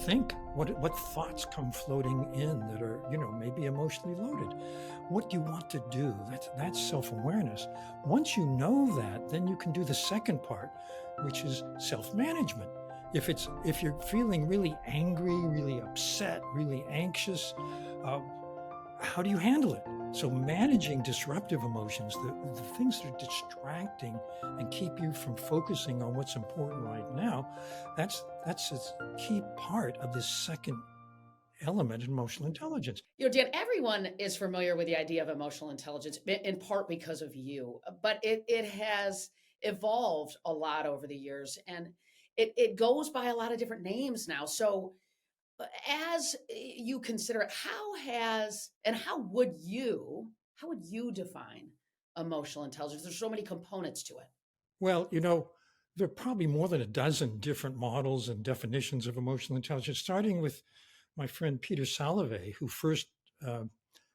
think what thoughts come floating in that are maybe emotionally loaded. What do you want to do? That's self-awareness. Once you know that, then you can do the second part, which is self-management. If you're feeling really angry, really upset, really anxious, uh, how do you handle it? So managing disruptive emotions, the things that are distracting and keep you from focusing on what's important right now, that's a key part of this second element in emotional intelligence. Dan, everyone is familiar with the idea of emotional intelligence, in part because of you, but it has evolved a lot over the years, and it goes by a lot of different names now. So, as you consider it, how would you define emotional intelligence? There's so many components to it. Well, there are probably more than a dozen different models and definitions of emotional intelligence, starting with my friend Peter Salovey, who first uh,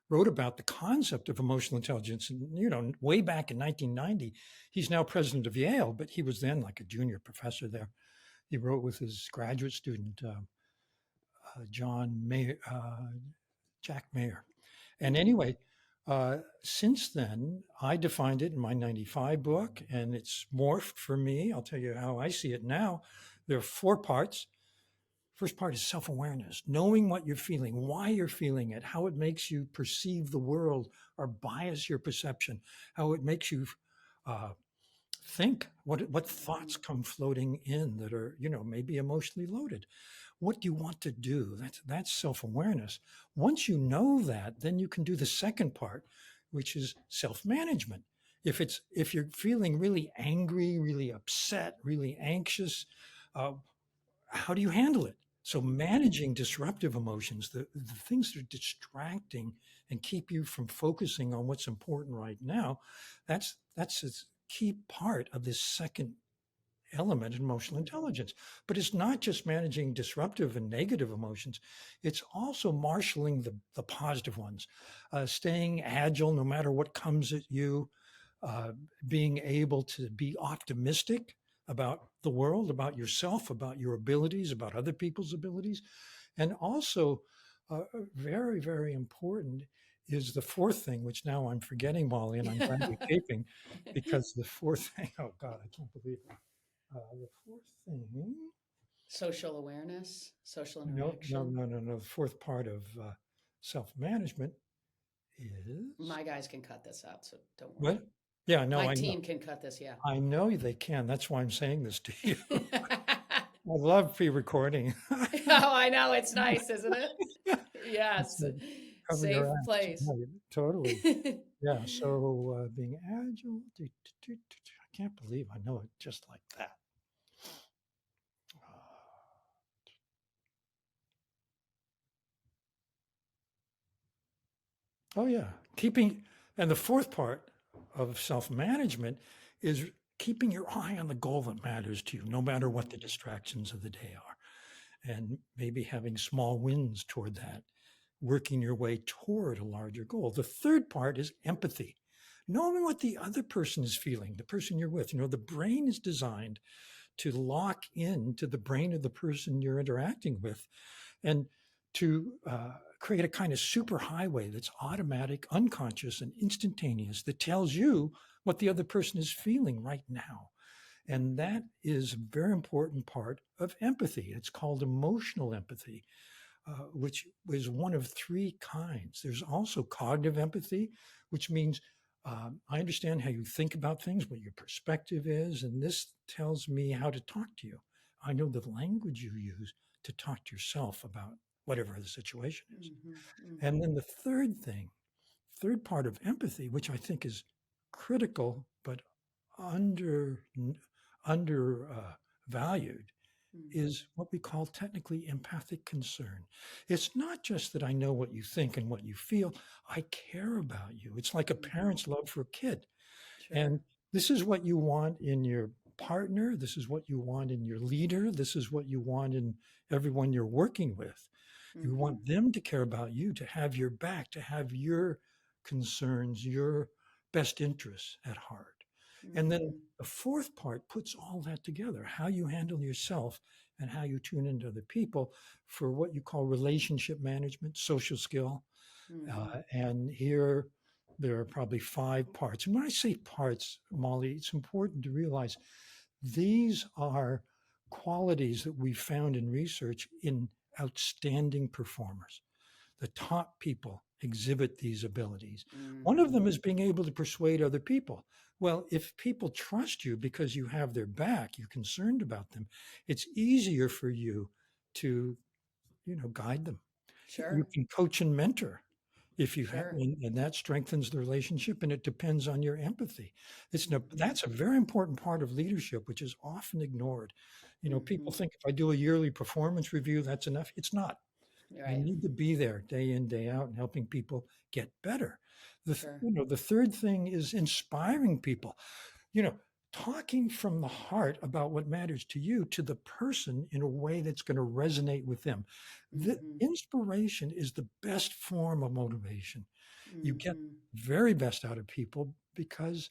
wrote about the concept of emotional intelligence. And, way back in 1990, he's now president of Yale, but he was then like a junior professor there. He wrote with his graduate student, John Mayer, Jack Mayer. And anyway, since then, I defined it in my 95 book, and it's morphed for me. I'll tell you how I see it now. There are four parts. First part is self-awareness, knowing what you're feeling, why you're feeling it, how it makes you perceive the world or bias your perception, how it makes you uh, think, what thoughts come floating in that are, maybe emotionally loaded. What do you want to do? That's self-awareness. Once you know that, then you can do the second part, which is self-management. If you're feeling really angry, really upset, really anxious, uh, how do you handle it? So managing disruptive emotions, the things that are distracting and keep you from focusing on what's important right now, that's a key part of this second element in emotional intelligence. But it's not just managing disruptive and negative emotions, it's also marshaling the positive ones, staying agile no matter what comes at you, uh, being able to be optimistic about the world, about yourself, about your abilities, about other people's abilities. And also, very, very important is the fourth thing, which now I'm forgetting, Molly, and I'm glad you're keeping, because the fourth thing, oh God, I can't believe it. The fourth thing, Social awareness, social no, no, interaction. no, no, no. The fourth part of self management is My guys can cut this out, so don't worry. what? Yeah, no, My I know. team can cut this, yeah. I know they can. That's why I'm saying this to you. I love pre-recording. Oh, I know. It's nice, isn't it? It's Yes. like cover your Safe ass. place. Right, totally. Yeah. So being agile. I can't believe I know it just like that. Oh yeah, keeping and the fourth part of self-management is keeping your eye on the goal that matters to you, no matter what the distractions of the day are, and maybe having small wins toward that, working your way toward a larger goal. The third part is empathy, knowing what the other person is feeling, the person you're with. The brain is designed to lock in to the brain of the person you're interacting with, and to create a kind of super highway that's automatic, unconscious, and instantaneous that tells you what the other person is feeling right now. And that is a very important part of empathy. It's called emotional empathy, which is one of three kinds. There's also cognitive empathy, which means I understand how you think about things, what your perspective is, and this tells me how to talk to you. I know the language you use to talk to yourself about whatever the situation is. Mhm, And mhm, then the third part of empathy, which I think is critical but under valued, mhm, is what we call technically empathic concern. It's not just that I know what you think and what you feel, I care about you. It's like a mhm. parent's love for a kid. Sure. And this is what you want in your partner. This is what you want in your leader. This is what you want in everyone you're working with. You Mhm, want them to care about you, to have your back, to have your concerns, your best interests at heart. And then mhm, the fourth part puts all that together, how you handle yourself and how you tune into other people for what you call relationship management, social skill. Hmm. And here there are probably 5 parts. And when I say parts, Molly, it's important to realize these are qualities that we found in research in outstanding performers. The top people exhibit these abilities. One of them Hmm. is being able to persuade other people. Well, if people trust you because you have their back, you're concerned about them, it's easier for you to, guide them. You Sure. can coach and mentor if you have, Sure. and that strengthens the relationship, and it depends on your empathy. Hmm. That's a very important part of leadership, which is often ignored. People Hmm. think if I do a yearly performance review, that's enough. It's not. You Right. need to be there day in, day out, and helping people get better. Sure. The third thing is inspiring people. You know, talking from the heart about what matters to you to the person in a way that's going to resonate with them. The Hmm. inspiration is the best form of motivation. You get Hmm. very best out of people because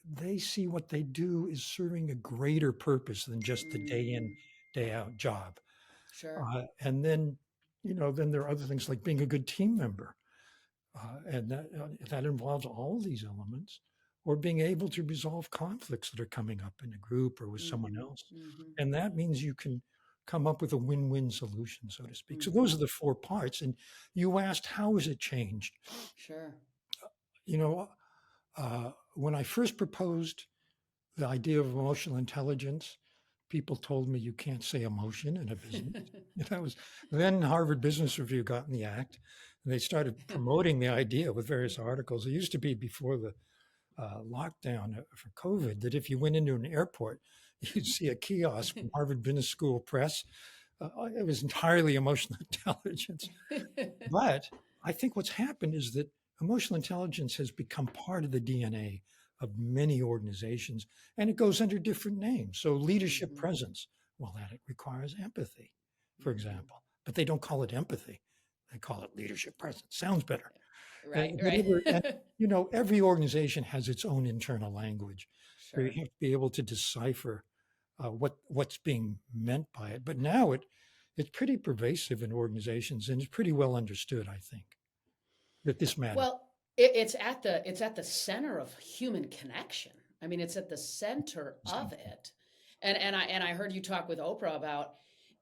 they see what they do is serving a greater purpose than just the day in, Hmm. day out job. Sure. And then, then there are other things like being a good team member, and that involves all these elements, or being able to resolve conflicts that are coming up in a group or with someone Hmm. else, Hmm. and that means you can come up with a win-win solution, so to speak. So those Hmm. are the 4 parts. And you asked, how has it changed? Sure. You know, when I first proposed the idea of emotional intelligence, people told me you can't say emotion in a business. That was then Harvard Business Review got in the act, and they started promoting the idea with various articles. It used to be before the lockdown for COVID that if you went into an airport, you'd see a kiosk from Harvard Business School Press. It was entirely emotional intelligence. But I think what's happened is that emotional intelligence has become part of the DNA of many organizations, and it goes under different names. So, leadership Hmm. presence, well, that it requires empathy, for Hmm. example, but they don't call it empathy. They call it leadership presence. Sounds better. Right. Right. Whatever, and every organization has its own internal language. So you Sure. have to be able to decipher what's being meant by it. But now it's pretty pervasive in organizations, and it's pretty well understood, I think, that this matters. Well, it's at the center of human connection. I mean, it's at the center of it. And I heard you talk with Oprah about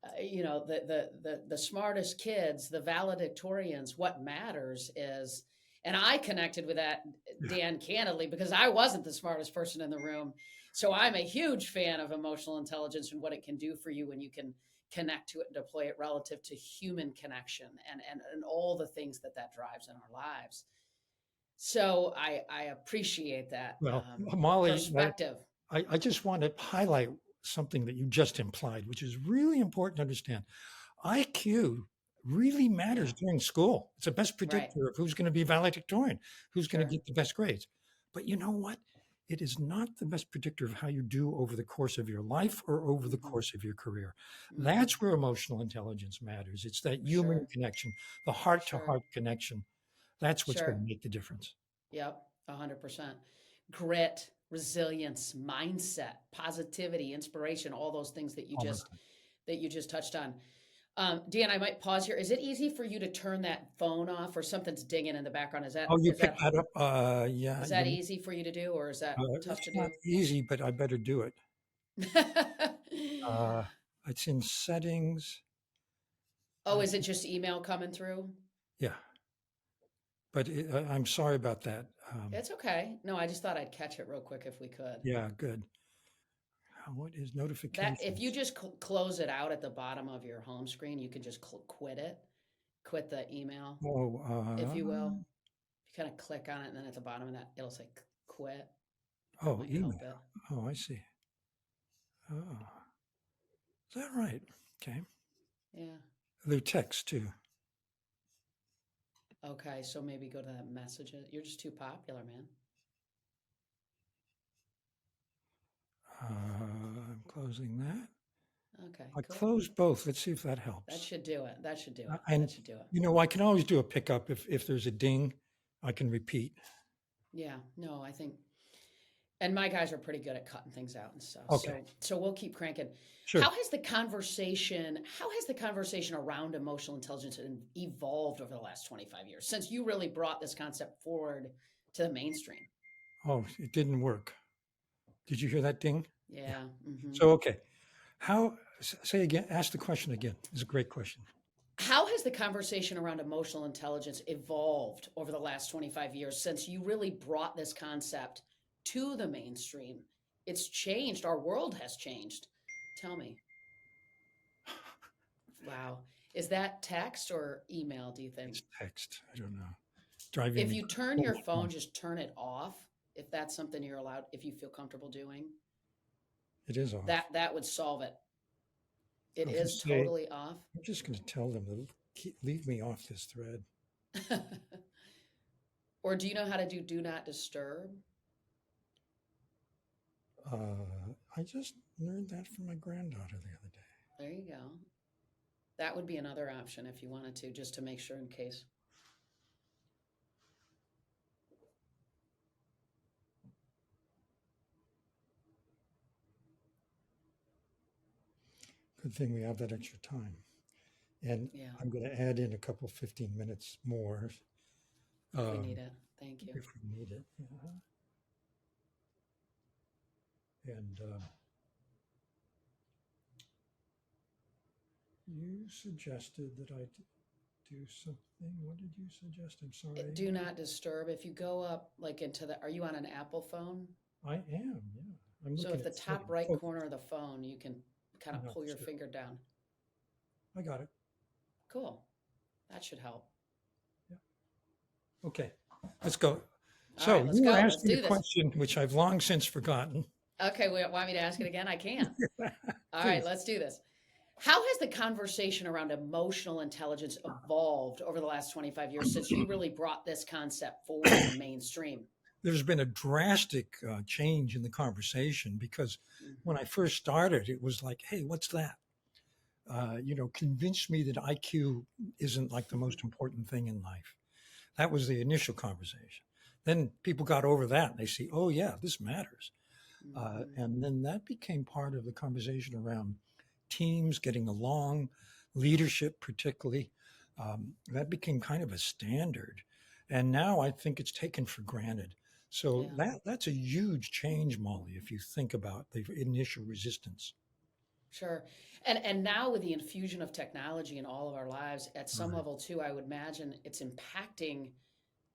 the smartest kids, the valedictorians. What matters is, and I connected with that, Yeah. Dan, candidly, because I wasn't the smartest person in the room. So I'm a huge fan of emotional intelligence and what it can do for you when you can connect to it and deploy it relative to human connection and all the things that that drives in our lives. So I appreciate that Well, Molly, perspective. I just want to highlight something that you just implied, which is really important to understand. IQ really Yeah, matters during school. It's the best right. predictor of who's going to be valedictorian, who's going to Sure. get the best grades. But you know what? It is not the best predictor of how you do over the course of your life or over the Hmm. course of your career. Hmm. That's where emotional intelligence matters. It's that human Sure. connection, the heart to Sure. heart connection. That's what's going Sure. to make the difference. Yep. 100%. Grit, resilience, mindset, positivity, inspiration, all those things All of that. that you just touched on. Dan, I might pause here. Is it easy for you to turn that phone off or something's dinging in the background? Oh, you picked that up? Yeah. Is that easy for you to do, or is that tough to It's not do? easy, but I better do it. Uh, it's in settings. Oh, Uh, is it just email coming through? yeah, but I'm sorry about that. It's okay. No, I just thought I'd catch it real quick if we could. Yeah, good. What is That if you notifications? just close it out at the bottom of your home screen, you can just quit it, quit the email, Oh, if you will. If you kind of click on it, and then at the bottom of that, it'll say quit. That oh, might email. help it. Oh, I see. Oh, is that right? Okay. Yeah. They're text too. Okay. So maybe go to that messages. You're just too popular, man. I'm closing that. Okay. I Cool. closed both. Let's see if that That helps. should do it. That should do it. And That should do it. I can always do a pickup if there's a ding. I can repeat. Yeah. No, I think And my guys are pretty good at cutting things out and stuff. Okay, So we'll keep cranking. sure. How has the conversation around emotional intelligence evolved over the last 25 years since you really brought this concept forward to the mainstream? Oh, it didn't work. Did you hear that ding? Yeah. Yeah. So, okay. Say again, ask the question again. It's a great question. How has the conversation around emotional intelligence evolved over the last 25 years since you really brought this concept to the mainstream? It's changed. Our world has changed. Tell me. Wow. Is that text or email, do you think? It's text. I don't know. Driving If me you turn so your much more. phone, just turn it off. If that's something you're allowed, if you feel comfortable doing, It is off. that would solve it. It I'll is just say, totally off. I'm just going to tell them to leave me off this thread. Or do you know how to do not disturb? I just learned that from my granddaughter the other day. There you go. That would be another option if you wanted to, just to make sure in case. Good thing we have that extra time. And Yeah, I'm going to add in a couple 15 minutes more if we um, need it. Thank you. if we need it. Yeah. And you suggested that I do something. What did you suggest? I'm sorry. Do not disturb. If you go up like into the, are you on an Apple phone? I am, yeah. I'm So looking if the at top settings. right Oh, corner of the phone, you can kind do of not pull your disturb. finger down. I got it. Cool. That should help. Yeah. Okay, let's go. All So right, let's you were go. Let's asking a do this. question which I've long since forgotten. Okay, want me to ask it again? I can. All right, Please. let's do this. How has the conversation around emotional intelligence evolved over the last 25 years since you really brought this concept forward to the mainstream? There's been a drastic change in the conversation because when Hmm. I first started, it was like, hey, what's that? Convince me that IQ isn't like the most important thing in life. That was the initial conversation. Then people got over that and they see, oh, yeah, this matters. Hmm. And then that became part of the conversation around teams getting along, leadership, particularly. That became kind of a standard. And now I think it's taken for granted. So Yeah. that's a huge change, Molly, if you think about the initial resistance. Sure. And now with the infusion of technology in all of our lives, at some Right. level too, I would imagine it's impacting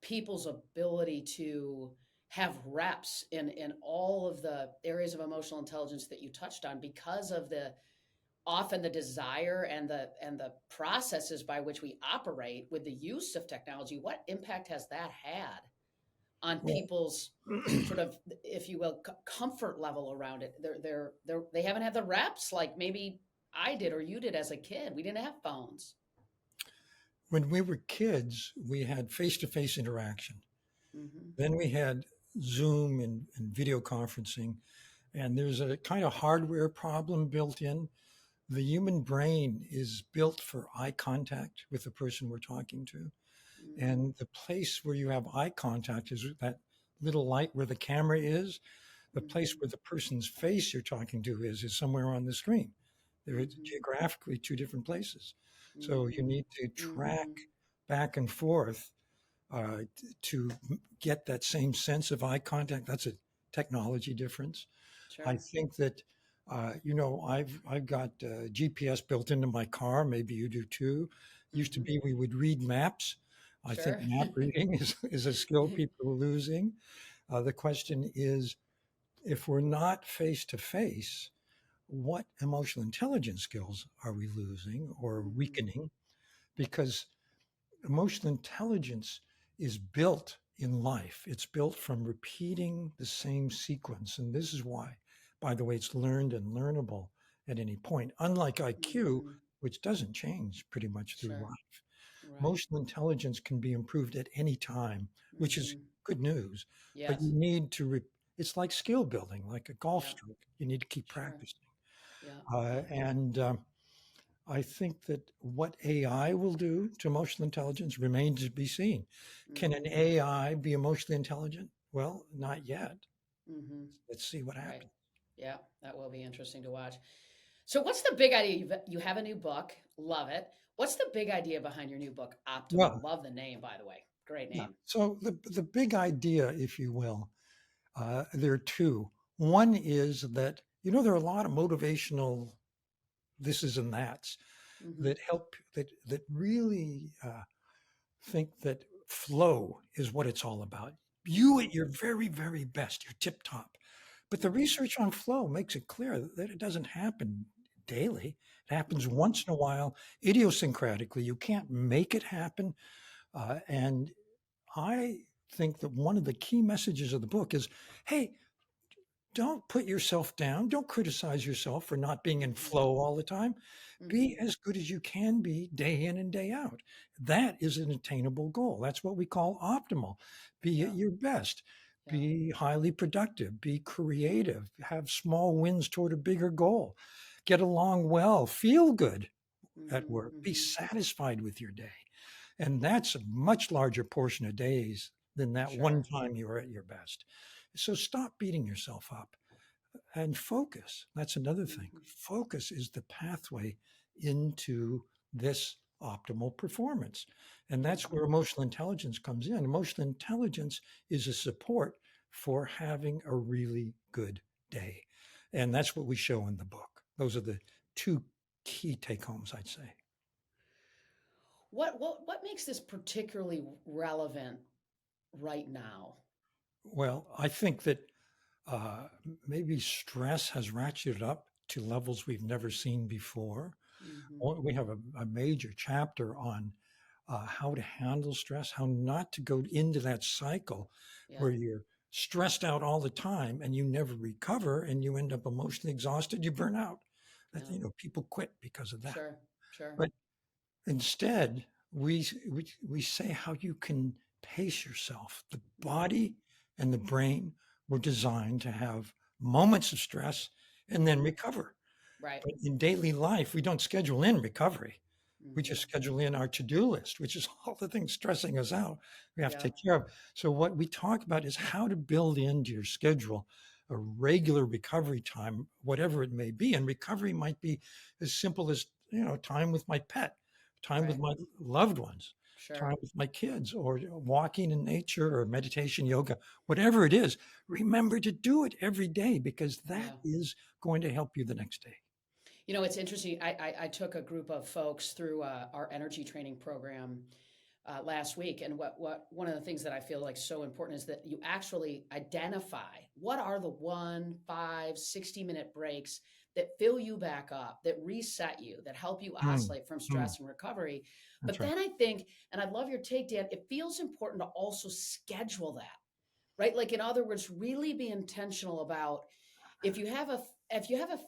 people's ability to have reps in all of the areas of emotional intelligence that you touched on because of the often the desire and the processes by which we operate with the use of technology. What impact has that had on Well, people's sort of, if you will, comfort level around it? They haven't had the reps like maybe I did or you did as a kid. We didn't have phones. when we were kids, we had face to face interaction. Hmm. Then we had Zoom and video conferencing. And there's a kind of hardware problem built in. The human brain is built for eye contact with the person we're talking to. Hmm. And the place where you have eye contact is that little light where the camera is. The place Hmm. where the person's face you're talking to is somewhere on the screen. They're Hmm. geographically two different places. So you Hmm. need to track Hmm. back and forth to get that same sense of eye contact. That's a technology difference. I Sure. think that I've got GPS built into my car. Maybe you do too. Used to Hmm. be we would read maps. I think Sure. map reading is a skill people are losing. The question is, if we're not face to face, what emotional intelligence skills are we losing or Hmm. weakening? Because emotional intelligence is built in life. It's built from repeating the same sequence. And this is why, by the way, it's learned and learnable at any point, unlike IQ, Hmm. which doesn't change pretty much through Sure. life. Right. Emotional intelligence can be improved at any time, which is Hmm. good news. But you Yes. need to, it's like skill building, like a golf Yep. stroke. You need to keep Sure. practicing. Yeah. And I think that what AI will do to emotional intelligence remains to be seen. Can an Hmm. AI be emotionally intelligent? Well, not yet. Mm-hmm. Let's see what Right. happens. Yeah, that will be interesting to watch. So, what's the big idea? You have a new book. Love it. What's the big idea behind your new book, Optimal? Well, Love the name, by the way. Great yeah. name. So the big idea, if you will, there are two. One is that, there are a lot of motivational this is and that's Mm-hmm. that help that really think that flow is what it's all about. You Mm-hmm. at your very, very best, you're tip top. But the Mm-hmm. research on flow makes it clear that it doesn't happen daily. It happens Mm-hmm. once in a while, idiosyncratically. You can't make it happen. And I think that one of the key messages of the book is, hey, don't put yourself down. Don't criticize yourself for not being in Mm-hmm. flow all the time. Be Mm-hmm. as good as you can be day in and day out. That is an attainable goal. That's what we call optimal. Be at Yeah. your best. Yeah. Be highly productive. Be creative. Have small wins toward a bigger goal. Get along well. Feel good at Mm-hmm. work. Be Mm-hmm. satisfied with your day. And that's a much larger portion of days than that one Sure. time you were at your best. So stop beating yourself up and focus. That's another thing. Mm-hmm. Focus is the pathway into this optimal performance. And that's Mm-hmm. where emotional intelligence comes in. Emotional intelligence is a support for having a really good day. And that's what we show in the book. Those are the two key take homes, I'd say. What makes this particularly relevant right now? Well, I think that maybe stress has ratcheted up to levels we've never seen before. Mm-hmm. We have a major chapter on how to handle stress, how not to go into that cycle Yeah. where you're stressed out all the time and you never recover and you end up emotionally exhausted, you burn out. That, Yeah. people quit because of that. Sure. Sure. But instead, we say how you can pace yourself. The Mm-hmm. body and the brain were designed to have moments of stress and then Mm-hmm. recover. Right. But in daily life, we don't schedule in recovery. We Mm-hmm. just schedule in our to-do list, which is all the things stressing us out we have to Yeah. take care of. So what we talk about is how to build into your schedule a regular recovery time, whatever it may be. And recovery might be as simple as, time with my pet, time with Right. my loved ones, time Sure. with my kids, or walking in nature or meditation, yoga, whatever it is. Remember to do it every day because that Yeah. is going to help you the next day. It's interesting. I took a group of folks through our energy training program last week, and what one of the things that I feel like so important is that you actually identify what are the 1, 5, 60 minute breaks that fill you back up, that reset you, that help you Mm, oscillate from mm, stress and recovery. that's But right. then I think, and I love your take, Dan, it feels important to also schedule that, right? Like in other words, really be intentional about if you have a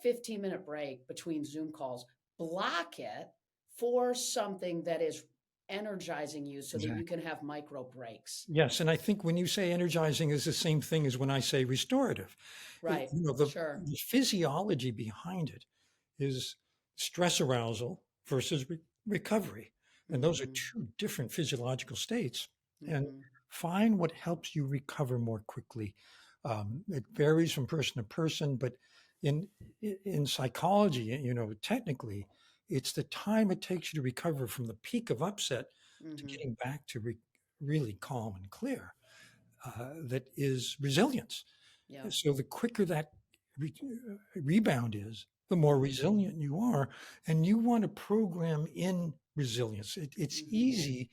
15-minute break between Zoom calls, block it for something that is energizing you so that you Exactly. can have micro breaks. Yes, and I think when you say energizing is the same thing as when I say restorative. Right. Sure. The physiology behind it is stress arousal versus recovery. And those are Mhm. two different physiological states. And Mhm. find what helps you recover more quickly. It varies from person to person, but in in psychology, technically, it's the time it takes you to recover from the peak of upset to Mhm. getting back to really calm and clear. That is resilience. Yeah. So the quicker that rebound is, the more Mhm. resilient you are. And you want to program in resilience. It's Mhm. easy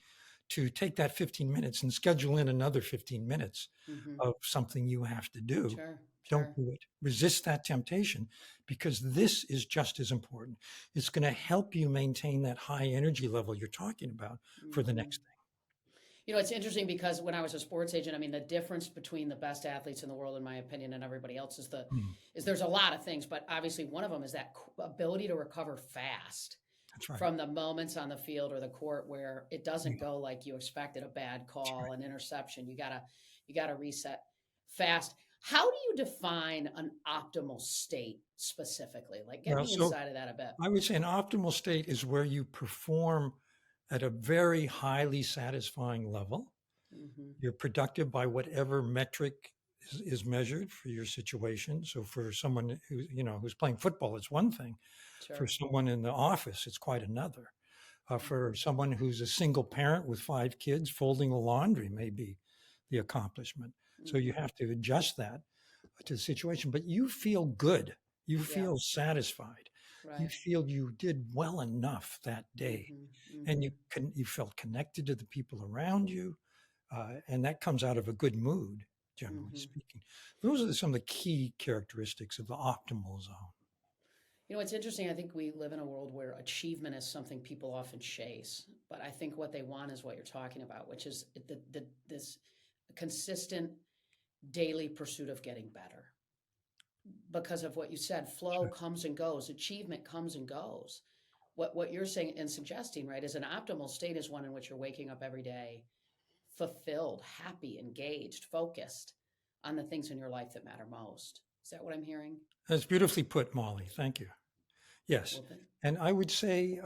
to take that 15 minutes and schedule in another 15 minutes Mhm. of something you have to do. Sure. Don't Sure. do it. Resist that temptation because this is just as important. It's going to help you maintain that high energy level you're talking about for the Mhm. next It's interesting because when I was a sports agent, I mean, the difference between the best athletes in the world, in my opinion, and everybody else thing. is there's a lot of things, but obviously one of them is that ability to recover fast That's right. from the moments on the field or the court where it Yeah, doesn't go like you expected, a bad that's right. call, an interception. You gotta reset fast. How do you define an optimal state specifically? Like, get Well, me so inside of that a bit. I would say an optimal state is where you perform at a very highly satisfying level. Hmm. You're productive by whatever metric is measured for your situation. So for someone who, who's playing football, it's one thing. For Sure. someone in the office, it's quite another. For Mhm. someone who's a single parent with 5 kids, folding the laundry may be the accomplishment. So you Mhm. have to adjust that to the situation, but you feel good. You Yeah. feel satisfied. You Right. feel you did well enough that day, Mhm. and Mhm. you felt connected to the people around you, and that comes out of a good mood, generally Mhm. speaking. Those are some of the key characteristics of the optimal zone. It's interesting. I think we live in a world where achievement is something people often chase, but I think what they want is what you're talking about, which is this consistent daily pursuit of getting better. Because of what you said, flow Sure. comes and goes, achievement comes and goes. What you're saying and suggesting, right, is an optimal state is one in which you're waking up every day fulfilled, happy, engaged, focused on the things in your life that matter most. Is that what I'm hearing? That's beautifully put, Molly. Thank you. Yes. Well, then, And I would say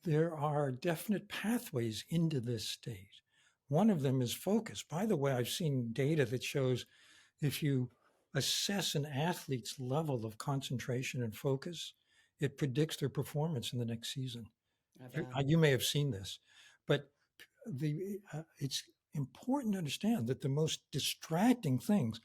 there are definite pathways into this state. One of them is focus. By the way, I've seen data that shows if you assess an athlete's level of concentration and focus, it predicts their performance in the next season. I bet. You may have seen this, but it's important to understand that the most distracting things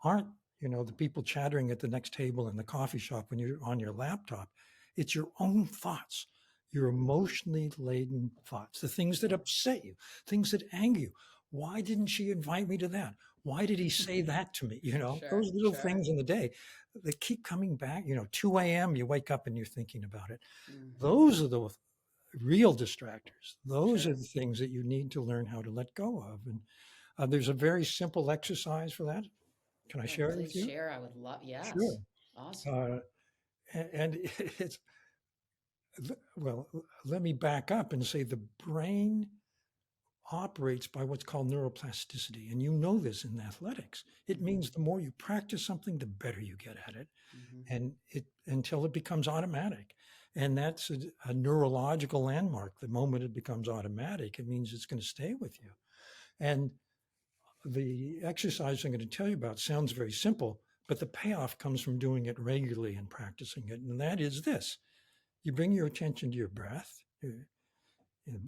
aren't the people chattering at the next table in the coffee shop when you're on your laptop. It's your own thoughts, your Mhm. emotionally laden thoughts, the things that Yeah. upset you, things that anger you. Why didn't she invite me to that? Why did he say that to me? Sure, Those little sure. things in the day that keep coming back. 2 a.m. you wake up and you're thinking about it. Mhm. Those are the real distractors. Those are Sure. the things that you need to learn how to let go of. And there's a very simple exercise for that. Can I Oh, share it with please you? share. I would love, Sure. yes. Awesome. Uh, and it's, well, let me back up and say the brain operates by what's called neuroplasticity. And you know this in athletics. It Mhm. means the more you practice something, the better you get at it. Mhm. And it until it becomes automatic. And that's a neurological landmark. The moment it becomes automatic, it means it's going to stay with you. And the exercise I'm going to tell you about sounds very simple, but the payoff comes from doing it regularly and practicing it. And that is this: you bring your attention to your breath,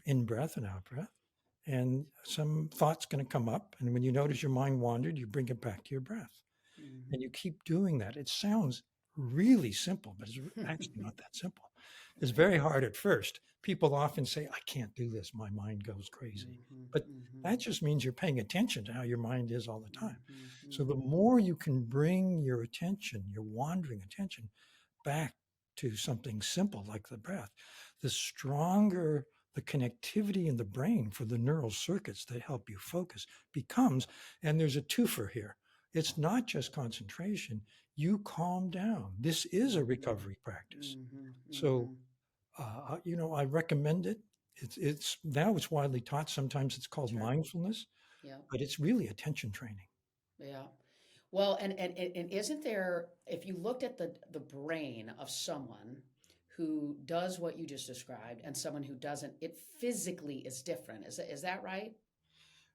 in breath and out breath, and some thought's going to come up. And when you notice your mind wandered, you bring it back to your breath. And you Mhm. keep doing that. It sounds really simple, but it's actually not that simple. It's Right. very hard at first. People often say, I can't do this. My mind goes crazy. Mhm. But Mhm. that just means you're paying attention to how your mind is all the time. Mhm. So the Mhm. more you can bring your attention, your wandering attention, back to something simple like the breath, the stronger the connectivity in the brain for the neural circuits that help you focus becomes. And there's a twofer here. It's not just concentration. You calm down. This is a Mhm. recovery practice. Mhm. So, Mhm. I recommend it. It's now it's widely taught. Sometimes it's called Sure. mindfulness, Yeah. but it's really attention training. Yeah. Well, and isn't there, if you looked at the brain of someone who does what you just described and someone who doesn't, it physically is different. Is that right?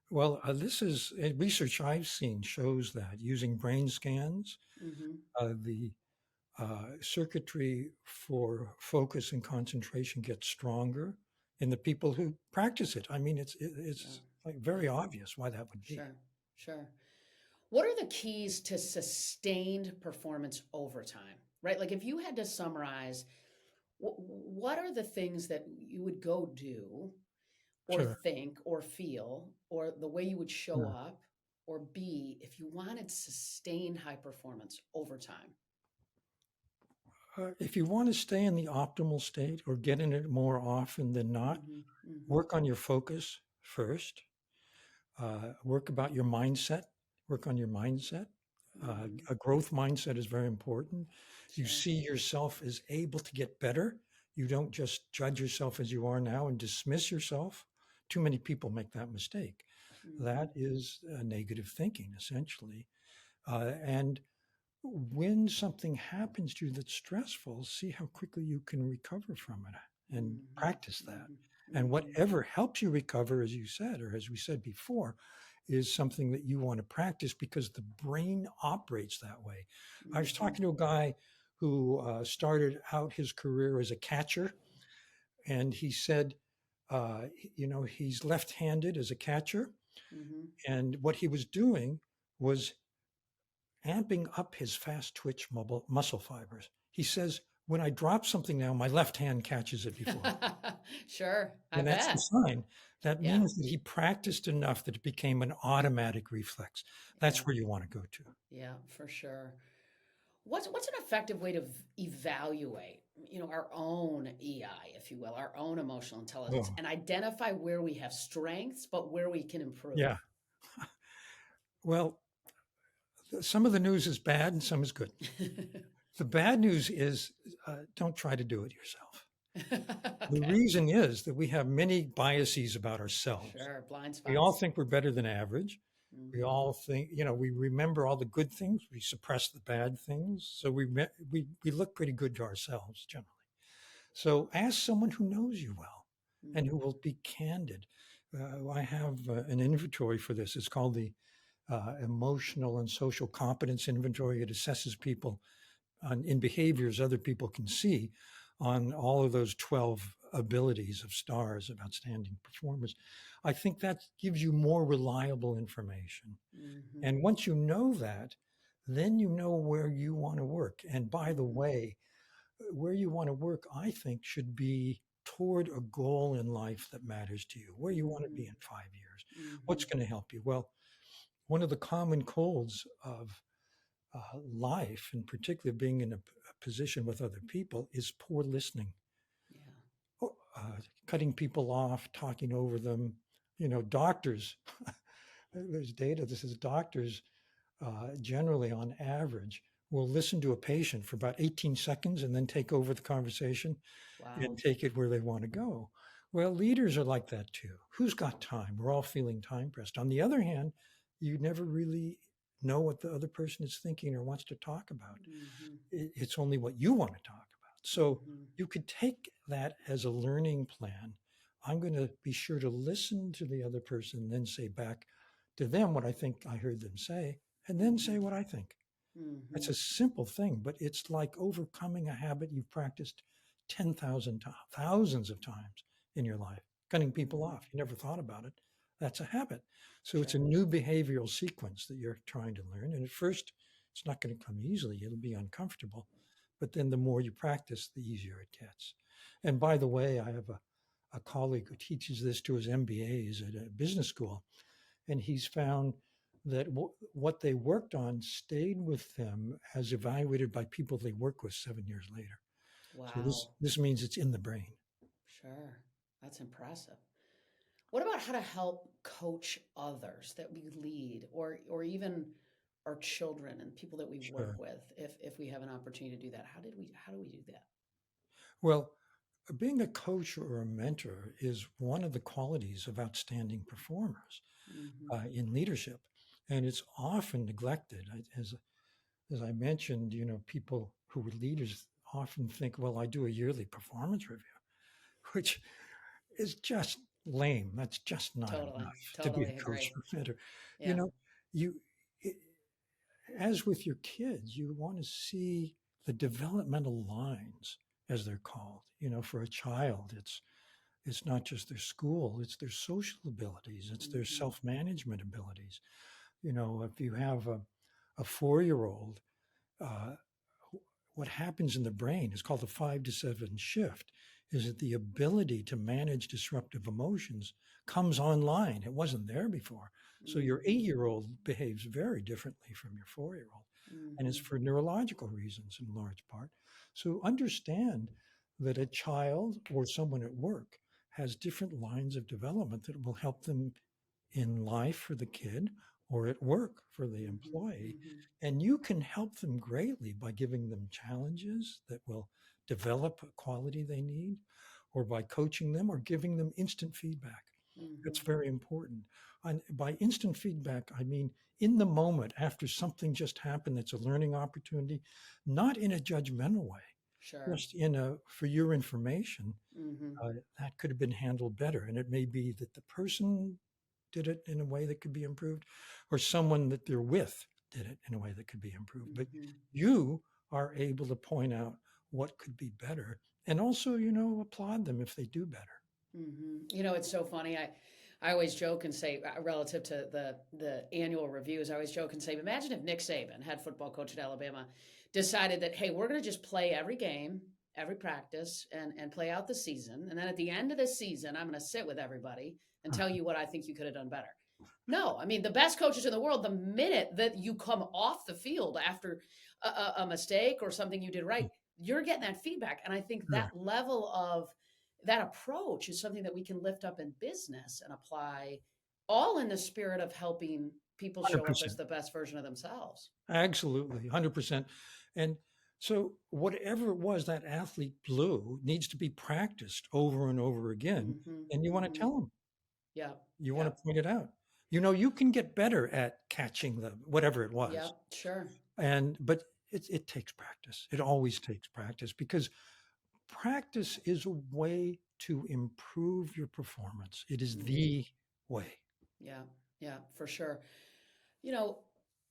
Well, this is research I've seen shows that using brain scans, Mm-hmm. the circuitry for focus and concentration gets stronger in the people who practice it. I mean, Yeah. it's like very obvious why that would be. Sure. Sure. What are the keys to sustained performance over time? Right? Like if you had to summarize, what are the things that you would go do or Sure, think or feel or the way you would show sure. up or be if you wanted sustained high performance over time? If you want to stay in the optimal state or get in it more often than not, Mhm, mhm, work on your focus first. Work about your mindset. Work on your mindset. mhm. A growth mindset is very important. You Sure. see yourself as able to get better. You don't just judge yourself as you are now and dismiss yourself. Too many people make that mistake. That Mhm, is negative thinking, essentially. And when something happens to you that's stressful, see how quickly you can recover from it and mhm, practice that. mhm, And mhm, whatever helps you recover, as you said, or as we said before, is something that you want to practice because the brain operates that way. I was Mhm. talking to a guy who started out his career as a catcher, and he said, he's left handed as a catcher. Mhm. And what he was doing was amping up his fast twitch muscle fibers. He says, when I drop something now, my left hand catches it before. Sure, I And that's the bet. sign. That Yeah, means that he practiced enough that it became an automatic reflex. yeah, That's where you want to go to. yeah, for sure. What's an effective way to evaluate, our own EI, if you will, our own emotional intelligence, Oh, and identify where we have strengths, but where we can improve? yeah. Well, some of the news is bad and some is good. The bad news is don't try to do it yourself. The Okay, reason is that we have many biases about ourselves. sure. Blind We all spots. think we're better than average. We Hmm. all think, we remember all the good things, we suppress the bad things. So we look pretty good to ourselves generally. So ask someone who knows you well and who Hmm. will be candid. I have an inventory for this. It's called the Emotional and Social Competence Inventory. It assesses people in behaviors other people can see on all of those 12 abilities of stars of outstanding performers. I think that gives you more reliable information. Hmm. And once you know that, then you know where you want to work. And by the Hmm. way, where you want to work, I think, should be toward a goal in life that matters to you, where you want to Hmm. be in 5 years. What's Hmm. going to help you? Well, one of the common colds of life, and particularly being in a position with other people, is poor listening. Yeah. Cutting people off, talking over them. Doctors, there's data, this is doctors generally on average will listen to a patient for about 18 seconds and then take over the conversation and Wow. take it where they want to go. Well, leaders are like that too. Who's got time? We're all feeling time pressed. On the other hand, you never really know what the other person is thinking or wants to talk about. Hmm. It's only what you want to talk about. So Hmm. you could take that as a learning plan. I'm going to be sure to listen to the other person, then say back to them what I think I heard them say, and then say Hmm. what I think. It's Hmm. a simple thing, but it's like overcoming a habit you've practiced 10,000 times, thousands of times in your life. Cutting people Hmm. off. You never thought about it. That's a habit. So it's a Sure. new behavioral sequence that you're trying to learn. And at first, it's not going to come easily. It'll be uncomfortable. But then the more you practice, the easier it gets. And by the way, I have a colleague who teaches this to his MBAs at a business school, and he's found that what they worked on stayed with them as evaluated by people they work with 7 years later. So this Wow. this means it's in the brain. Sure. That's impressive. What about how to help coach others that we lead or even our children and people that we work Sure. with if we have an opportunity to do that? How do we do that? Well, being a coach or a mentor is one of the qualities of outstanding performers Mhm. in leadership, and it's often neglected. As I mentioned, people who are leaders often think, "Well, I do a yearly performance review," which is just lame. That's just not Totally. enough to be a Totally coach agree. or mentor. You Yeah. know, you i- as with your kids, you want to see the developmental lines, as they're called. For a child, it's not just their school; it's their social abilities, it's their Mhm. self-management abilities. If you have a 4-year-old, uh, what happens in the brain is called the 5 to 7 shift, is that the ability to manage disruptive emotions comes online. It wasn't there before. So your Mhm. 8-year-old behaves very differently from your 4-year-old. And it's Mhm. for neurological reasons in large part. So understand that a child or someone at work has different lines of development that will help them in life for the kid or at work for the Mhm. employee. Mhm. And you can help them greatly by giving them challenges that will develop a quality they need, or by coaching them or giving them instant feedback. That's Mhm. very important. And by instant feedback, I mean in the moment after something just happened that's a learning opportunity, not in a judgmental way, Sure. just for your information, Mhm. that could have been handled better. And it may be that the person did it in a way that could be improved, or someone that they're with did it in a way that could be improved. But Hmm. you are able to point out what could be better and also, applaud them if they do better. It's so funny. I always joke and say, relative to the annual reviews, I always joke and say, imagine if Nick Saban, head football coach at Alabama, decided that, hey, we're going to just play every game, every practice, and play out the season. And then at the end of the season, I'm going to sit with everybody and tell you what I think you could have done better. No, I mean, the best coaches in the world, the minute that you come off the field after a mistake or something you did right, you're getting that feedback. And I think that Sure. level of that approach is something that we can lift up in business and apply, all in the spirit of helping people show up as 100%. the best version of themselves. Absolutely, 100%. And so, whatever it was that athlete blew needs to be practiced over and over again. Hmm. And you want to Hmm. tell them, Yep. you want Yep. to point it out. You can get better at catching the whatever it was. Yep. Sure. But it takes practice. It always takes practice because practice is a way to improve your performance. It is Hmm. the way. Yeah. Yeah. For sure. You know,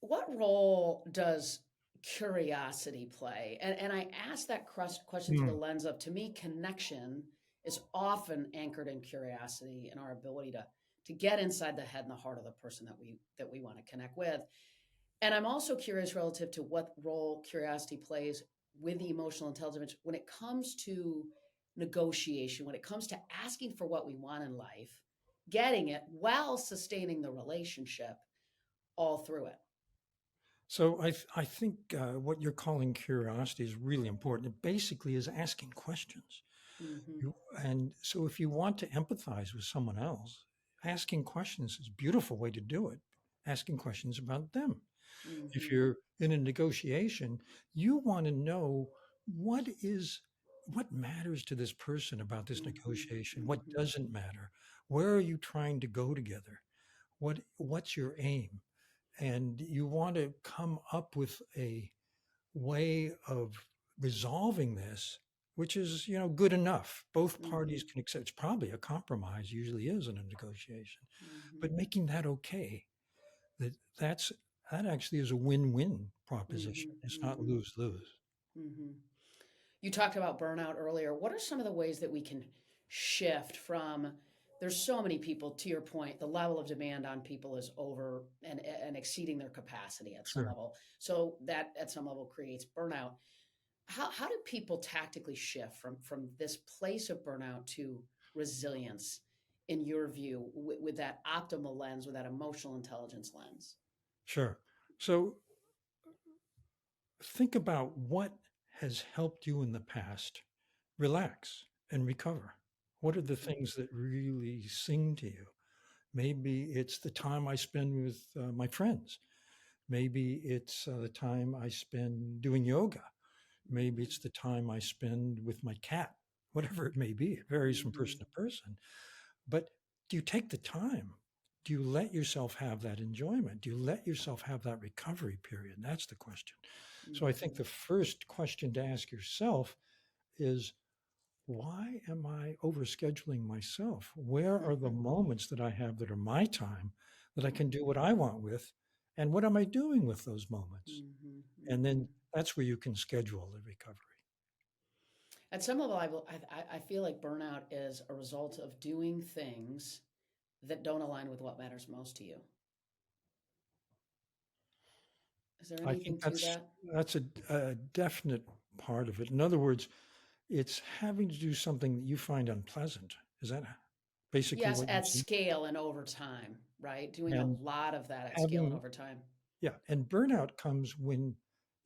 what role does curiosity play? And I ask that question through the Hmm. lens of, to me, connection is often anchored in curiosity and our ability to get inside the head and the heart of the person that we want to connect with. And I'm also curious relative to what role curiosity plays with the emotional intelligence when it comes to negotiation, when it comes to asking for what we want in life, getting it while sustaining the relationship all through it. So I think what you're calling curiosity is really important. It basically is asking questions. Hmm. And so if you want to empathize with someone else, asking questions is a beautiful way to do it. Asking questions about them. If Hmm. you're in a negotiation, you want to know what is what matters to this person about this Hmm. negotiation, what Hmm. doesn't matter, where are you trying to go together, what's your aim, and you want to come up with a way of resolving this which is good enough. Both Hmm. parties can accept. It's probably a compromise, usually is in a negotiation, Hmm. but making that okay, that that's that actually is a win-win proposition. Hmm. It's not Hmm. lose-lose. Hmm. You talked about burnout earlier. What are some of the ways that we can shift from, there's so many people, to your point, the level of demand on people is over and exceeding their capacity at some Sure. level. So that at some level creates burnout. How do people tactically shift from this place of burnout to resilience, in your view, with that optimal lens, with that emotional intelligence lens? Sure. So think about what has helped you in the past relax and recover. What are the Mhm. things that really sing to you? Maybe it's the time I spend with my friends. Maybe it's the time I spend doing yoga. Maybe it's the time I spend with my cat, whatever it may be. It varies from Mhm. person to person. But do you take the time? Do you let yourself have that enjoyment? Do you let yourself have that recovery period? That's the question. So I think Mhm. the first question to ask yourself is, why am I overscheduling myself? Where are the Mhm. moments that I have that are my time that I can do Mhm. what I want with? And what am I doing with those moments? Mhm. And then Mhm. that's where you can schedule the recovery. At some level, I feel like burnout is a result of doing things that don't align with what matters most to you. Is there I anything think to that? that's a definite part of it. In other words, it's having to do something that you find unpleasant. Is that basically Yes, what you at mean? scale and over time, right? Doing a And lot of that at scale and having, over time. yeah, and burnout comes when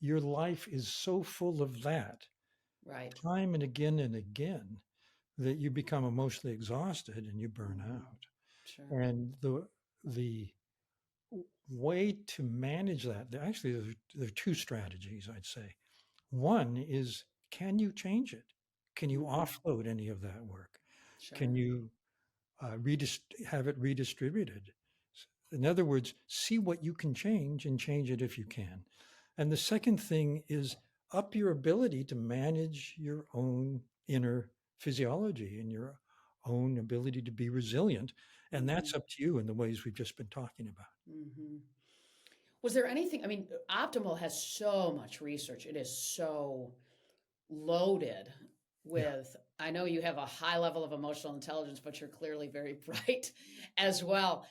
your life is so full of that Right. time and again that you become emotionally exhausted and you burn Hmm. out. Sure. And the way to manage that, actually, there are two strategies, I'd say. One is, can you change it? Can you Hmm. offload any of that work? Can Sure. you have it redistributed? In other words, see what you can change and change it if you can. And the second thing is up your ability to manage your own inner physiology and your own ability to be resilient. And that's Mhm. up to you in the ways we've just been talking about. Mhm. Was there anything, I mean, Optimal has so much research. It is so loaded Yeah. with, I know you have a high level of emotional intelligence, but you're clearly very bright as well.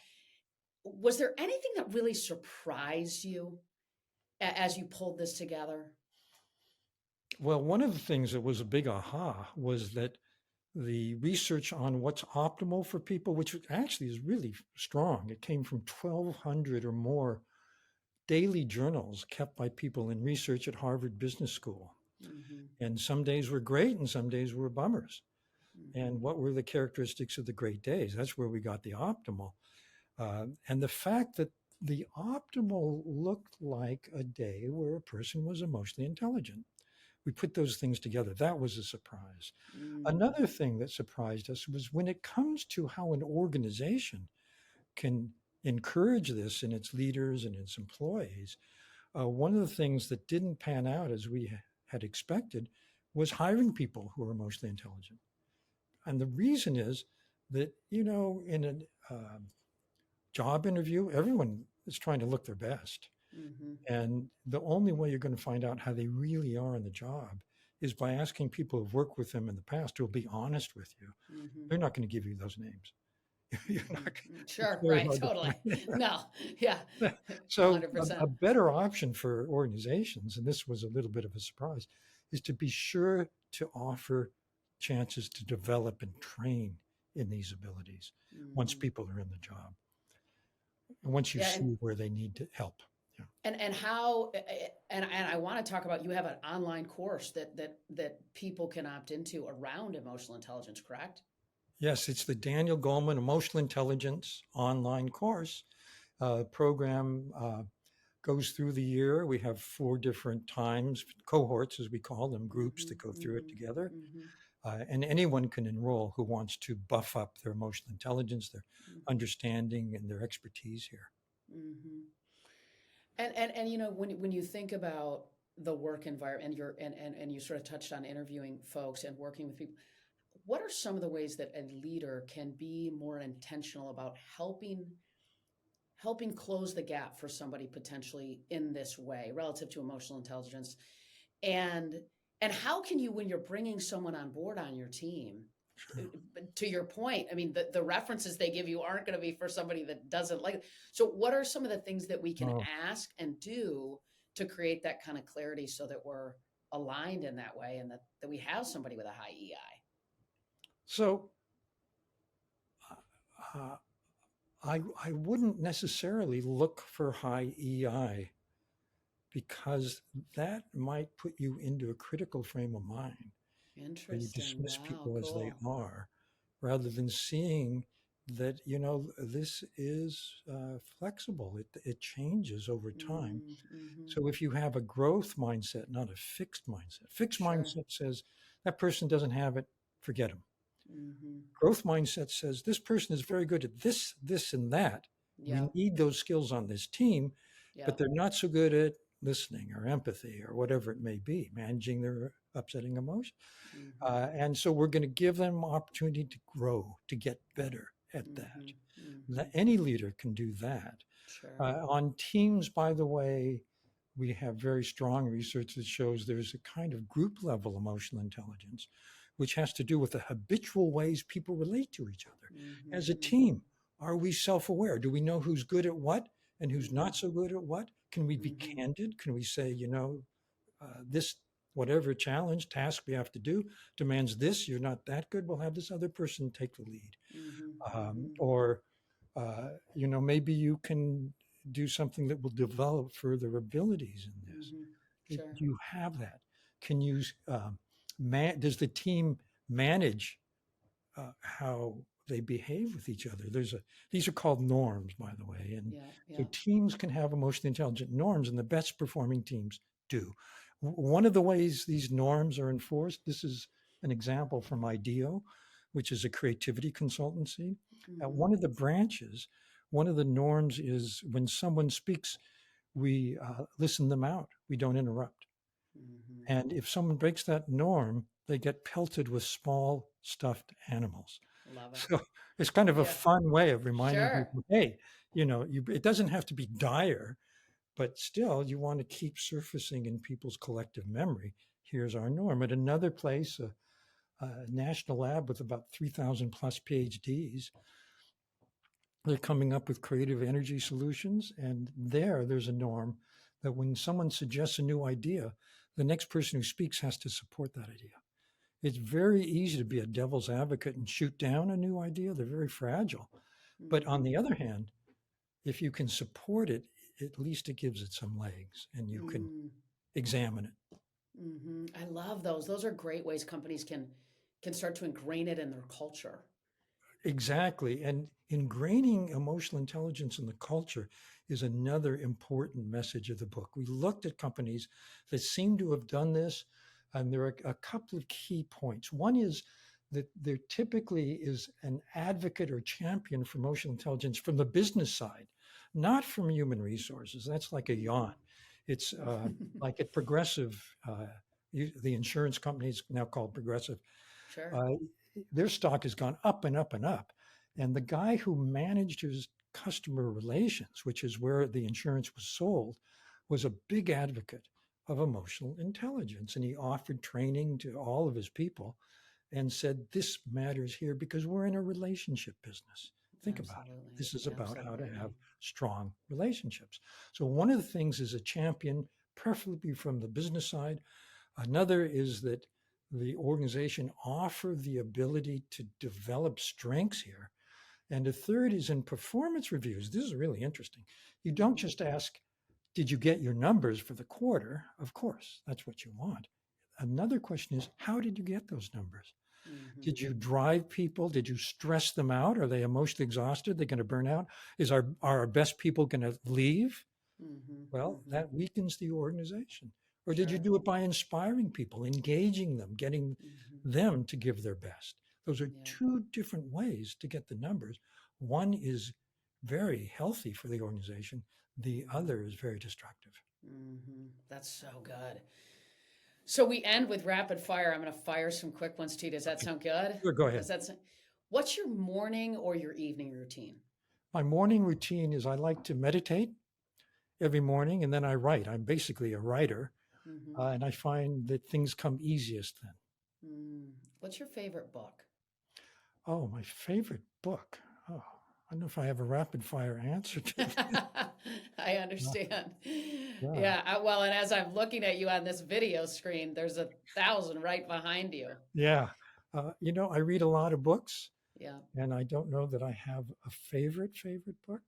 Was there anything that really surprised you as you pulled this together? Well, one of the things that was a big aha was that the research on what's optimal for people, which actually is really strong, it came from 1,200 or more daily journals kept by people in research at Harvard Business School. Mhm. And some days were great and some days were bummers. And Mhm. what were the characteristics of the great days? That's where we got the optimal. And the fact that the optimal looked like a day where a person was emotionally intelligent. We put those things together. That was a surprise. Mm. Another thing that surprised us was when it comes to how an organization can encourage this in its leaders and its employees. One of the things that didn't pan out as we had expected was hiring people who are emotionally intelligent. And the reason is that, in a job interview, everyone is trying to look their best. Mhm. And the only way you're going to find out how they really are in the job is by asking people who've worked with them in the past who will be honest with you. Mhm. They're not going to give you those names. You're not, Mhm. Mm, it's sure, very right, hard to totally. find. No, yeah, So a 100%. better option for organizations, and this was a little bit of a surprise, is to be sure to offer chances to develop and train in these abilities once Mhm. people are in the job and once you Yeah, see where they need to help. Yeah. and how and I want to talk about, you have an online course that people can opt into around emotional intelligence, correct? Yes, it's the Daniel Goleman Emotional Intelligence online course program. Goes through the year. We have 4 different times, cohorts as we call them, groups that Mhm. go through it Mhm. together. Mhm. And anyone can enroll who wants to buff up their emotional intelligence, their Mhm. understanding, and their expertise here. Mhm. And when you think about the work environment, and you sort of touched on interviewing folks and working with people, what are some of the ways that a leader can be more intentional about helping close the gap for somebody potentially in this way relative to emotional intelligence? And and how can you, when you're bringing someone on board on your team, Sure. but to your point, I mean, the references they give you aren't going to be for somebody that doesn't like it. So what are some of the things that we can Oh, ask and do to create that kind of clarity so that we're aligned in that way, and that we have somebody with a high EI? so uh, I wouldn't necessarily look for high EI because that might put you into a critical frame of mind where you Interesting. dismiss Wow, people as they cool. are rather than seeing that this is flexible, it changes over time. Mm, mm-hmm. So if you have a growth mindset, not a fixed Sure. mindset says that person doesn't have it, forget them. Mm-hmm. Growth mindset says this person is very good at this and that. We Yep. need those skills on this team, but Yep. they're not so good at listening or empathy or whatever it may be, managing their upsetting emotions. Mm-hmm. And so we're going to give them opportunity to grow, to get better at that. Mm-hmm. Mm-hmm. Any leader can do that. Sure. On teams, by the way, we have very strong research that shows there's a kind of group level emotional intelligence, which has to do with the habitual ways people relate to each other. Mm-hmm. As a Mm-hmm. team, are we self aware? Do we know who's good at what and who's Mm-hmm. not so good at what? Can we be Mm-hmm. candid? Can we say, this, whatever challenge, task we have to do demands this, you're not that good, we'll have this other person take the lead. Mm-hmm. Um, Mm-hmm. or maybe you can do something that will develop further abilities in this. Mm-hmm. Sure. Do you have that? Can you does the team manage how they behave with each other? These are called norms, by the way, and Yeah. so Yeah. teams can have emotionally intelligent norms, and the best performing teams do. One of the ways these norms are enforced, this is an example from IDEO, which is a creativity consultancy. At Mm-hmm. one of the branches, one of the norms is when someone speaks, we listen them out. We don't interrupt. Mm-hmm. And if someone breaks that norm, they get pelted with small stuffed animals. Love it. So it's kind of a Yeah. fun way of reminding Sure. people, hey, it doesn't have to be dire, but still you want to keep surfacing in people's collective memory. Here's our norm. At another place, a national lab with about 3,000 plus PhDs, they're coming up with creative energy solutions. And there's a norm that when someone suggests a new idea, the next person who speaks has to support that idea. It's very easy to be a devil's advocate and shoot down a new idea. They're very fragile. But on Mhm. the other hand, if you can support it, at least it gives it some legs and you can Mm. examine it. I love those. Those are great ways companies can start to ingrain it in their culture. Exactly. And ingraining emotional intelligence in the culture is another important message of the book. We looked at companies that seem to have done this, and there are a couple of key points. One is that there typically is an advocate or champion for emotional intelligence from the business side, not from human resources. That's like a yawn. Mhm. It's like at Progressive, the insurance company is now called Progressive. Sure. uh, their stock has gone up and up and up. And the guy who managed his customer relations, which is where the insurance was sold, was a big advocate of emotional intelligence. And he offered training to all of his people and said, this matters here because we're in a relationship business. Think about it. Absolutely. This is about how to have Absolutely. strong relationships. So, one of the things is a champion, preferably from the business side. Another is that the organization offer the ability to develop strengths here. And a third is in performance reviews. This is really interesting. You don't Mhm. just ask, did you get your numbers for the quarter? Of course, that's what you want. Another question is, how did you get those numbers? Mhm. Did you drive people? Did you stress them out? Are they emotionally exhausted? They're going to burn out? Are our best people going to leave? Mhm. Well, Mhm. that weakens the organization. Or did you Sure. do it by inspiring people, engaging them, getting Mhm. them to give their best? Those are Yeah. two different ways to get the numbers. One is very healthy for the organization, the Mhm. other is very destructive. That's so good. So we end with rapid fire. I'm going to fire some quick ones to you. Does that Okay, sound good? sure, go Does ahead. that sound? What's your morning or your evening routine? My morning routine is I like to meditate every morning and then I write. I'm basically a writer, Hmm. and I find that things come easiest then. What's your favorite book? Oh, my favorite book. Oh, I don't know if I have a rapid fire answer to this. I understand. Yeah. Yeah. Well, and as I'm looking at you on this video screen, there's 1,000 right behind you. Yeah. I read a lot of books, Yeah. and I don't know that I have a favorite book.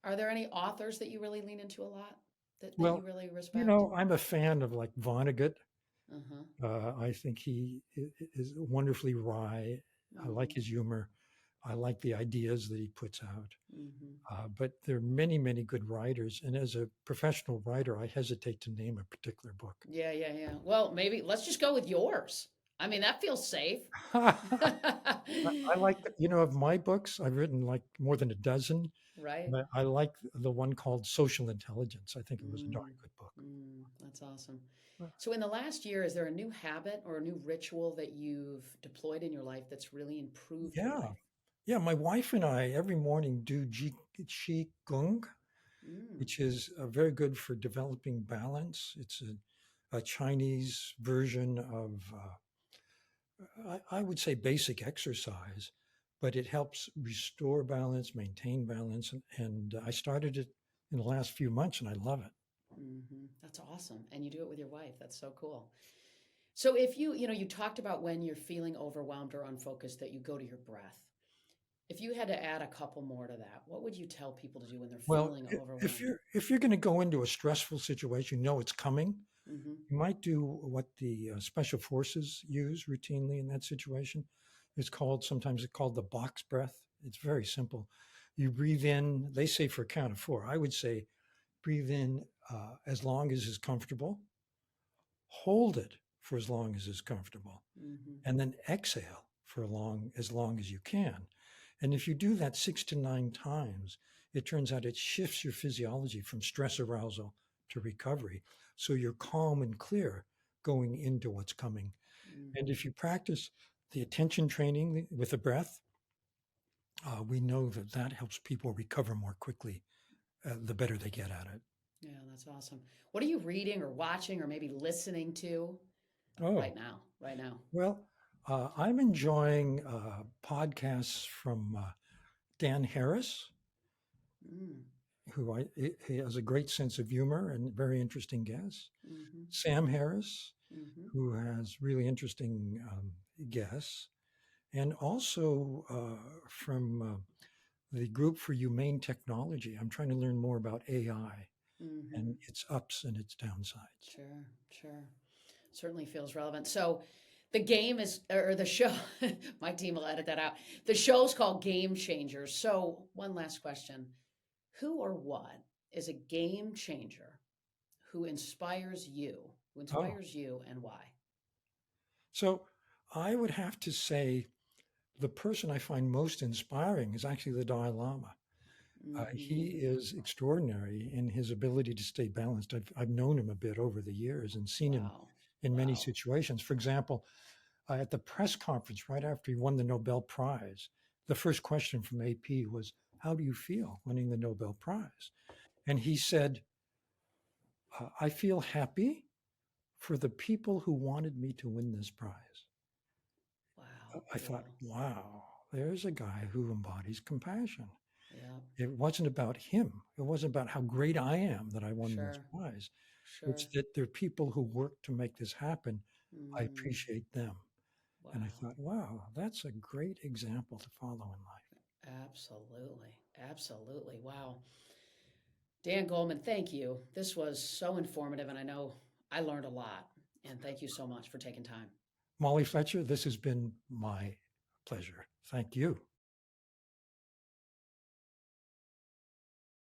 Are there any authors that you really lean into a lot that you Well, really respect? I'm a fan of like Vonnegut. Uh huh. I think is wonderfully wry. I like Hmm. his humor. I like the ideas that he puts out. Hmm. But there are many, many good writers. And as a professional writer, I hesitate to name a particular book. Yeah, yeah, yeah. Well, maybe let's just go with yours. I mean, that feels safe. I like, of my books, I've written like more than a dozen. Right? But I like the one called Social Intelligence. I think it was a darn Mm, good book. that's awesome. Uh, So, in the last year, is there a new habit or a new ritual that you've deployed in your life that's really improved your Yeah. life? Yeah. My wife and I every morning do Qi Gong, Mm, which is very good for developing balance. It's a Chinese version of, I would say, basic exercise, but it helps restore balance, maintain balance. And I started it in the last few months and I love it. that's awesome. And you do it with your wife. That's so cool. So, if you talked about when you're feeling overwhelmed or unfocused that you go to your breath. If you had to add a couple more to that, what would you tell people to do when they're Well, feeling if overwhelmed? you're going to go into a stressful situation, it's coming. Hmm. You might do what the special forces use routinely in that situation. Sometimes it's called the box breath. It's very simple. You breathe in, they say for a count of four. I would say breathe in as long as is comfortable, hold it for as long as is comfortable, Hmm. and then exhale for as long as you can. And if you do that 6 to 9 times, it turns out it shifts your physiology from stress arousal to recovery. So you're calm and clear going into what's coming. And Hmm. if you practice the attention training with the breath, we know that that helps people recover more quickly the better they get at it. Yeah, that's awesome. What are you reading or watching or maybe listening to right Oh, now? Right now. well, I'm enjoying podcasts from Dan Harris, Mm, who he has a great sense of humor and very interesting guests. mm-hmm, Sam Harris, mm-hmm. who has really interesting guests, and also from the group for humane technology. I'm trying to learn more about AI Mm-hmm. and its ups and its downsides. Sure, sure. Certainly feels relevant. So the game is, or the show, my team will edit that out. The show's called Game Changers. So one last question. Who or what is a game changer who inspires you? Who Oh, inspires you and why? so I would have to say the person I find most inspiring is actually the Dalai Lama. He Mm-hmm. is extraordinary in his ability to stay balanced. I've known him a bit over the years and seen him Wow. in many Wow. situations. For example, at the press conference right after he won the Nobel Prize, the first question from AP was, "How do you feel winning the Nobel Prize?" And he said, "I feel happy for the people who wanted me to win this prize." Wow. I thought, Cool. wow, there's a guy who embodies compassion. Yeah. It wasn't about him. It wasn't about how great I am that I won this Sure. prize. It's Sure. that there are people who work to make this happen. I Mm, appreciate them. And I wow. thought, wow, that's a great example to follow in life. Absolutely. Absolutely. Wow. Dan Goleman, thank you. This was so informative, and I know I learned a lot. And thank you so much for taking time. Molly Fletcher, this has been my pleasure. Thank you.